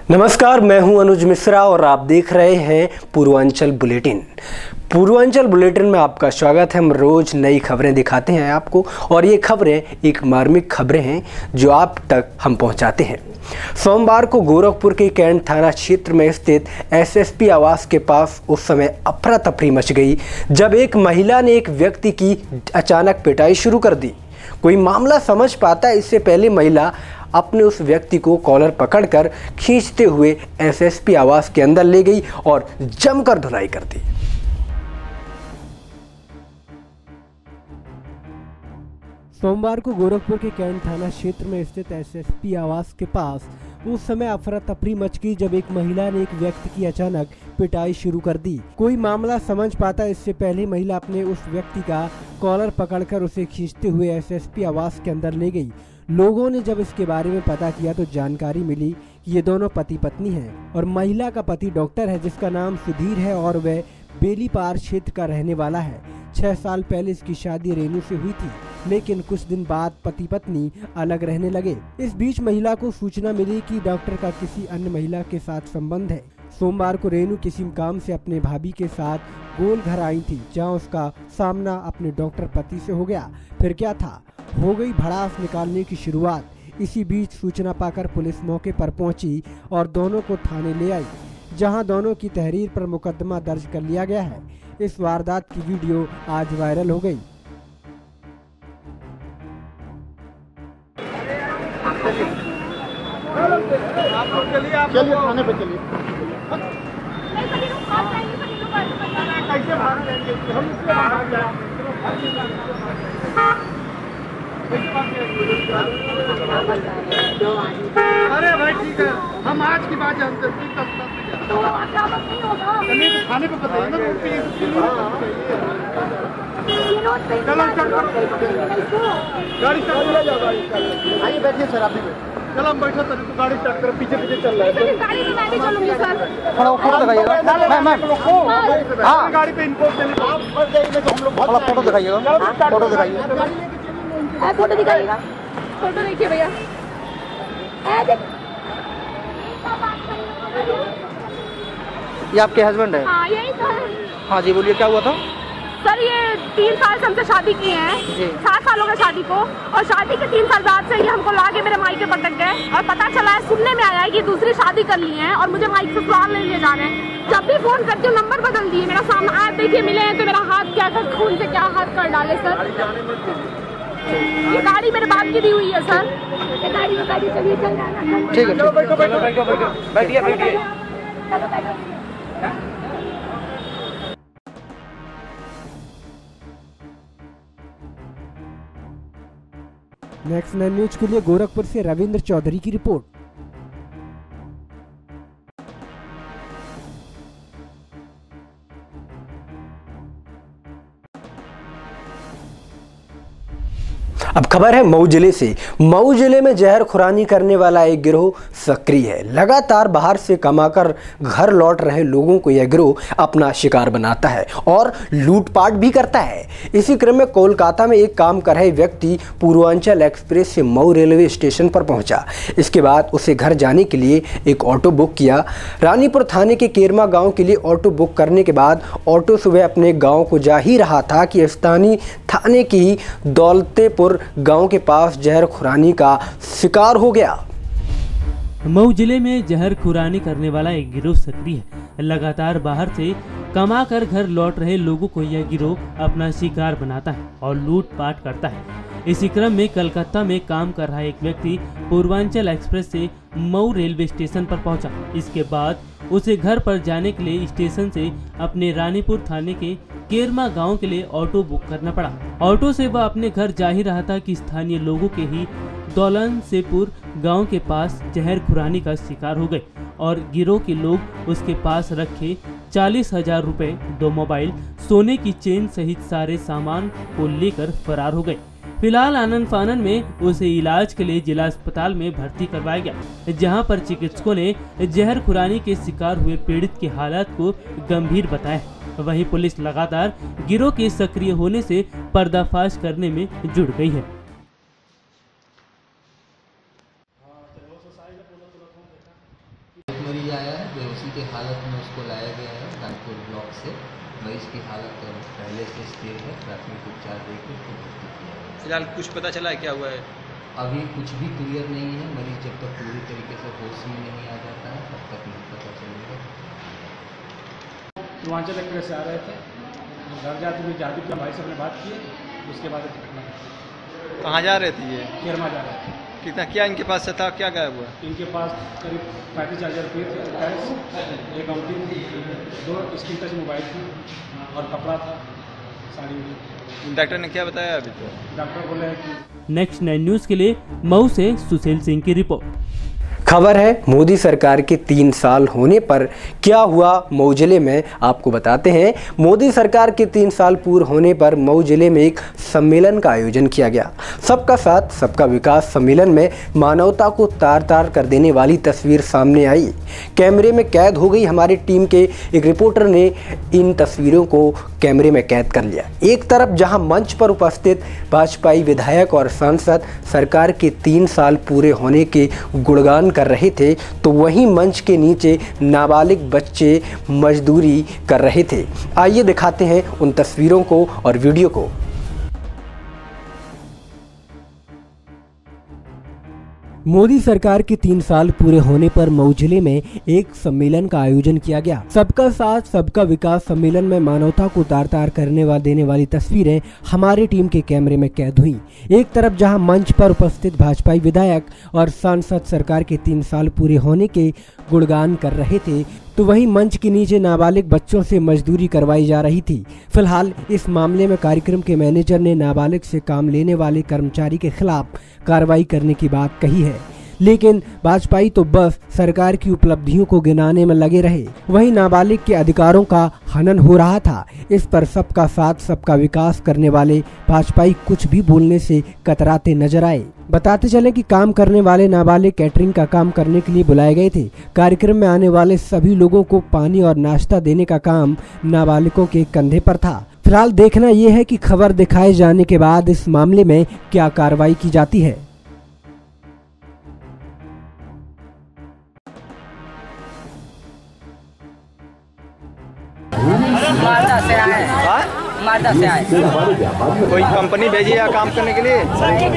नमस्कार, मैं हूं अनुज मिश्रा और आप देख रहे हैं पूर्वांचल बुलेटिन। पूर्वांचल बुलेटिन में आपका स्वागत है। हम रोज नई खबरें दिखाते हैं आपको और ये खबरें एक मार्मिक खबरें हैं जो आप तक हम पहुंचाते हैं। सोमवार को गोरखपुर के कैंट थाना क्षेत्र में स्थित एसएसपी आवास के पास उस समय अफरा तफरी मच गई जब एक महिला ने एक व्यक्ति की अचानक पिटाई शुरू कर दी। कोई मामला समझ पाता इससे पहले महिला अपने उस व्यक्ति को कॉलर पकड़कर खींचते हुए एसएसपी आवास के अंदर ले गई और जमकर धुनाई कर दी। सोमवार को गोरखपुर के कैंट थाना क्षेत्र में स्थित एसएसपी आवास के पास उस समय अफरा तफरी मच गई जब एक महिला ने एक व्यक्ति की अचानक पिटाई शुरू कर दी। कोई मामला समझ पाता इससे पहले महिला अपने उस व्यक्ति का कॉलर पकड़कर उसे खींचते हुए एसएसपी आवास के अंदर ले गई। लोगों ने जब इसके बारे में पता किया तो जानकारी मिली कि ये दोनों पति पत्नी हैं और महिला का पति डॉक्टर है जिसका नाम सुधीर है और वह बेलीपार क्षेत्र का रहने वाला है। 6 साल पहले इसकी शादी रेनू से हुई थी, लेकिन कुछ दिन बाद पति पत्नी अलग रहने लगे। इस बीच महिला को सूचना मिली कि डॉक्टर का किसी अन्य महिला के साथ संबंध है। सोमवार को रेनू किसी काम से अपने भाभी के साथ गोल घर आई थी, जहां उसका सामना अपने डॉक्टर पति से हो गया। फिर क्या था, हो गई भड़ास निकालने की शुरुआत। इसी बीच सूचना पाकर पुलिस मौके पर पहुंची और दोनों को थाने ले आई, जहां दोनों की तहरीर पर मुकदमा दर्ज कर लिया गया है। इस वारदात की वीडियो आज वायरल हो गई। चलिए थाने पे चलिए। अरे भाई ठीक है, हम आज की बात जानते हैं। थाने पे बताइए ना। गाड़ी आइए, बैठिए सर। आप चलो हम बैठो सर। तो गाड़ी स्टार्ट करो, पीछे पीछे चल रहा है। गाड़ी में मैं भी चलूंगी सर। थोड़ा फोटो दिखाइएगा। हाँ, गाड़ी पे इनको आप बस जाइए तो हम लोग थोड़ा फोटो दिखाइएगा। फोटो दिखाइएगा। फोटो दिखाइएगा। फोटो देखिए भैया। ये आपके हस्बैंड है? हाँ, यही तो है। हाँ जी, बोलिए क्या हुआ था? सर ये 3 साल से हमसे शादी की है। 7 साल हो गए शादी को, और शादी के 3 साल बाद से ये हमको लाके मेरे मायके पटक गए और पता चला है, सुनने में आया है कि दूसरी शादी कर ली है और मुझे मायके ससुराल नहीं ले जा रहे हैं। जब भी फोन करती हूँ नंबर बदल दिए। मेरा सामने आया, देखिए मिले हैं तो मेरा हाथ क्या कर, खून से क्या हाथ कर डाले सर। ये गाड़ी मेरे बाप की दी हुई है सर। ठीक है, बैठिए बैठिए। नेक्स्ट 9 न्यूज के लिए गोरखपुर से रविंद्र चौधरी की रिपोर्ट। अब खबर है मऊ जिले से। मऊ जिले में जहर खुरानी करने वाला एक गिरोह सक्रिय है। लगातार बाहर से कमाकर घर लौट रहे लोगों को यह गिरोह अपना शिकार बनाता है और लूटपाट भी करता है। इसी क्रम में कोलकाता में एक काम कर रहे व्यक्ति पूर्वांचल एक्सप्रेस से मऊ रेलवे स्टेशन पर पहुंचा। इसके बाद उसे घर जाने के लिए एक ऑटो बुक किया। रानीपुर थाने के केरमा गाँव के लिए ऑटो बुक करने के बाद ऑटो सुबह अपने गाँव को जा ही रहा था कि स्थानीय थाने की दौलतेपुर गांव के पास जहर खुरानी का शिकार हो गया। मऊ जिले में जहर खुरानी करने वाला एक गिरोह सक्रिय है। लगातार बाहर से कमाकर घर लौट रहे लोगों को यह गिरोह अपना शिकार बनाता है और लूटपाट करता है। इसी क्रम में कलकत्ता में काम कर रहा एक व्यक्ति पूर्वांचल एक्सप्रेस से मऊ रेलवे स्टेशन पर पहुंचा। इसके बाद उसे घर पर जाने के लिए स्टेशन से अपने रानीपुर थाने के केरमा गांव के लिए ऑटो बुक करना पड़ा। ऑटो से वह अपने घर जा ही रहा था कि स्थानीय लोगों के ही दौलतपुर गांव के पास जहर खुरानी का शिकार हो गए और गिरोह के लोग उसके पास रखे 40,000 रुपए, 2 मोबाइल, सोने की चेन सहित सारे सामान को लेकर फरार हो गए। फिलहाल आनन फानन में उसे इलाज के लिए जिला अस्पताल में भर्ती करवाया गया, जहां पर चिकित्सकों ने जहर खुरानी के शिकार हुए पीड़ित की हालत को गंभीर बताया। वहीं पुलिस लगातार गिरोह के सक्रिय होने से पर्दाफाश करने में जुट गई है। मरीज आया है, बेहोशी की हालत में उसको लाया गया है कानपुर ब्लॉक से। मरीज की हालत पहले से स्थिर है, प्राथमिक उपचार देकर उसको भर्ती किया है। फिलहाल कुछ पता चला है क्या हुआ है? अभी कुछ भी क्लियर नहीं है। मरीज जब तक पूरी तरीके से होश में नहीं आ जाता है तब तक नहीं पता चलेगा। पूर्वांचल एक्सप्रेस से आ रहे थे, घर जाते हुए जादू के भाई से अपने बात किए, उसके बाद कहाँ जा रहे थे ये? केरमा जा रहे थे। कितना क्या इनके पास से था, क्या गायब हुआ? इनके पास करीब 35,000 रुपये थे कैश, एक अंगूठी थी, 2 स्क्रीन टच मोबाइल थी और कपड़ा था, साड़ी। डॉक्टर ने क्या बताया अभी? तो डॉक्टर बोले कि नेक्स्ट 9 न्यूज़ के लिए मऊ से सुशील सिंह की रिपोर्ट। खबर है मोदी सरकार के 3 साल होने पर क्या हुआ मऊ जिले में, आपको बताते हैं। मोदी सरकार के 3 साल पूर्ण होने पर मऊ जिले में एक सम्मेलन का आयोजन किया गया। सबका साथ सबका विकास सम्मेलन में मानवता को तार तार कर देने वाली तस्वीर सामने आई। कैमरे में कैद हो गई हमारी टीम के एक रिपोर्टर ने इन तस्वीरों को कैमरे में कैद कर लिया। एक तरफ जहां मंच पर उपस्थित भाजपाई विधायक और सांसद सरकार के 3 साल पूरे होने के गुणगान कर रहे थे, तो वहीं मंच के नीचे नाबालिग बच्चे मजदूरी कर रहे थे। आइए दिखाते हैं उन तस्वीरों को और वीडियो को। मोदी सरकार के 3 साल पूरे होने पर मऊ जिले में एक सम्मेलन का आयोजन किया गया। सबका साथ सबका विकास सम्मेलन में मानवता को तार तार करने देने वाली तस्वीरें हमारी टीम के कैमरे में कैद हुई। एक तरफ जहां मंच पर उपस्थित भाजपाई विधायक और सांसद सरकार के 3 साल पूरे होने के गुणगान कर रहे थे, तो वहीं मंच के नीचे नाबालिग बच्चों से मजदूरी करवाई जा रही थी। फिलहाल इस मामले में कार्यक्रम के मैनेजर ने नाबालिग से काम लेने वाले कर्मचारी के खिलाफ कार्रवाई करने की बात कही है, लेकिन भाजपाई तो बस सरकार की उपलब्धियों को गिनाने में लगे रहे। वहीं नाबालिग के अधिकारों का हनन हो रहा था। इस पर सबका साथ सबका विकास करने वाले भाजपाई कुछ भी बोलने से कतराते नजर आए। बताते चले कि काम करने वाले नाबालिग कैटरिंग का काम करने के लिए बुलाए गए थे। कार्यक्रम में आने वाले सभी लोगों को पानी और नाश्ता देने का काम नाबालिगों के कंधे पर था। फिलहाल देखना यह है कि खबर दिखाए जाने के बाद इस मामले में क्या कार्रवाई की जाती है। मालदा से आए। मालदा से आए। कोई कंपनी भेजी है काम करने के लिए?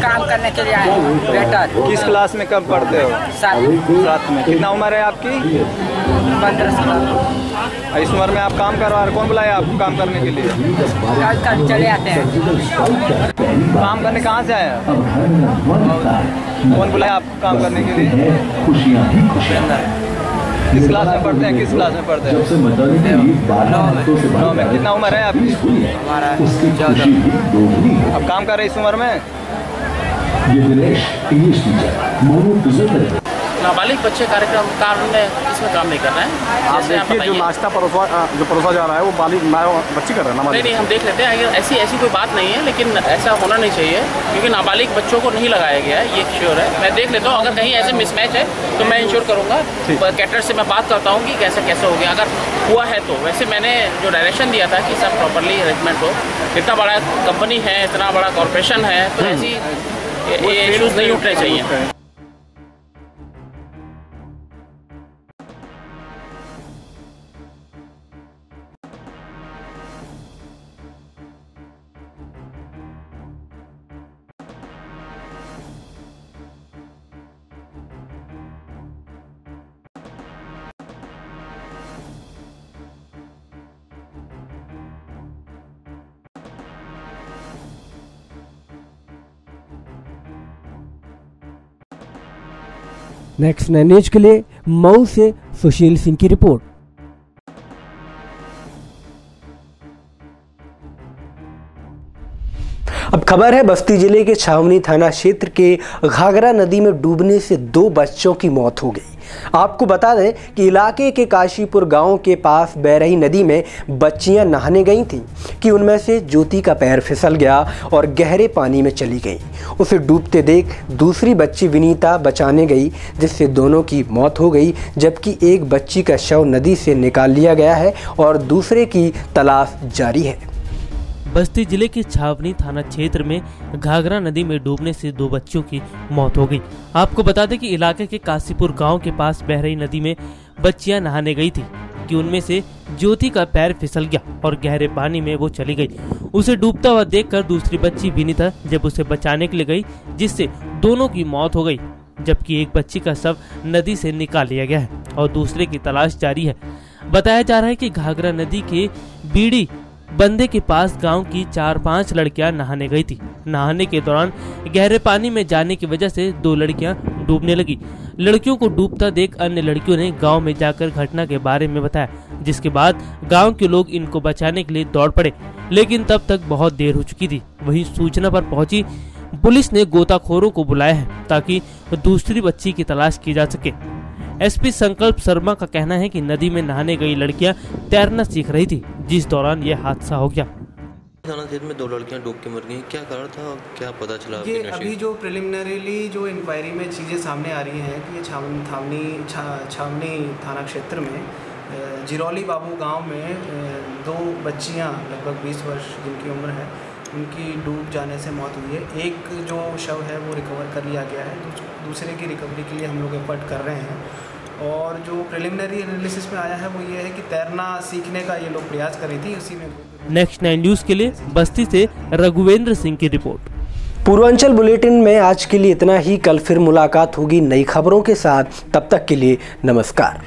काम करने के लिए आए। बेटा किस क्लास में कब पढ़ते हो? 7 में। कितना उम्र है आपकी? 15 साल। इस उम्र में आप काम करवा रहे? कौन बुलाया आपको काम करने के लिए? कल चले आते हैं। काम करने कहाँ से आए? कौन बुलाया आपको काम करने के लिए? किस क्लास में पढ़ते हैं? किस क्लास में पढ़ते हैं? 9 में। कितना उम्र है आपकी? हमारा 14। अब काम कर रहे इस उम्र में? नाबालिग बच्चे कार्यक्रम में इसमें काम नहीं कर रहे हैं। आप देखिए जो नाश्ता परोसा जा रहा है वो बच्चे कर रहे हैं। नहीं, हम देख लेते हैं। ऐसी कोई बात नहीं है, लेकिन ऐसा होना नहीं चाहिए क्योंकि नाबालिग बच्चों को नहीं लगाया गया है, ये श्योर है। मैं देख लेता हूँ, अगर कहीं ऐसे मिसमैच है तो मैं इंश्योर करूँगा। कैटर से मैं बात करता हूँ कि कैसे हो गया। अगर हुआ है तो वैसे मैंने जो डायरेक्शन दिया था कि सब प्रॉपरली अरेंजमेंट हो। इतना बड़ा कंपनी है, इतना बड़ा कॉर्पोरेशन है, तो ऐसी इश्यूज नहीं उठने चाहिए। नेक्स्ट 9 न्यूज़ के लिए मऊ से सुशील सिंह की रिपोर्ट। अब खबर है बस्ती जिले के छावनी थाना क्षेत्र के घाघरा नदी में डूबने से 2 बच्चों की मौत हो गई। आपको बता दें कि इलाके के काशीपुर गांव के पास बह रही नदी में बच्चियां नहाने गई थीं कि उनमें से ज्योति का पैर फिसल गया और गहरे पानी में चली गई। उसे डूबते देख दूसरी बच्ची विनीता बचाने गई, जिससे दोनों की मौत हो गई, जबकि एक बच्ची का शव नदी से निकाल लिया गया है और दूसरे की तलाश जारी है। बस्ती जिले के छावनी थाना क्षेत्र में घाघरा नदी में डूबने से 2 बच्चों की मौत हो गई। आपको बता दें कि इलाके के काशीपुर गांव के पास बह रही नदी में बच्चियां नहाने गई थी कि उनमें से ज्योति का पैर फिसल गया और गहरे पानी में वो चली गई। उसे डूबता हुआ देखकर दूसरी बच्ची विनीता जब उसे बचाने के लिए गई, जिससे दोनों की मौत हो गई, जबकि एक बच्ची का शव नदी से निकाल लिया गया है और दूसरे की तलाश जारी है। बताया जा रहा है कि घाघरा नदी के बीड़ी बंदे के पास गांव की 4-5 लड़कियां नहाने गई थी। नहाने के दौरान गहरे पानी में जाने की वजह से 2 लड़कियां डूबने लगी। लड़कियों को डूबता देख अन्य लड़कियों ने गांव में जाकर घटना के बारे में बताया, जिसके बाद गांव के लोग इनको बचाने के लिए दौड़ पड़े, लेकिन तब तक बहुत देर हो चुकी थी। वहीं सूचना पर पहुंची पुलिस ने गोताखोरों को बुलाया है ताकि दूसरी बच्ची की तलाश की जा सके। एसपी संकल्प शर्मा का कहना है कि नदी में नहाने गई लड़कियां तैरना सीख रही थी, जिस दौरान यह हादसा हो गया। थाना क्षेत्र में 2 लड़कियां डूब के मर गई, क्या कारण था और क्या पता चला? ये अभी जो प्रिलिमिनरीली जो इंक्वायरी में चीज़ें सामने आ रही हैं कि छावनी थाना क्षेत्र में जिरौली बाबू गांव में 2 बच्चियां लगभग 20 वर्ष जिनकी उम्र है, उनकी डूब जाने से मौत हुई है। एक जो शव है वो रिकवर कर लिया गया है, दूसरे की रिकवरी के लिए हम लोग एफर्ट कर रहे हैं। और जो प्रिलिमिनरी एनालिसिस में आया है वो ये है कि तैरना सीखने का ये लोग प्रयास कर रही थी, उसी में। नेक्स्ट 9 न्यूज़ के लिए बस्ती से रघुवेंद्र सिंह की रिपोर्ट। पूर्वांचल बुलेटिन में आज के लिए इतना ही। कल फिर मुलाकात होगी नई खबरों के साथ, तब तक के लिए नमस्कार।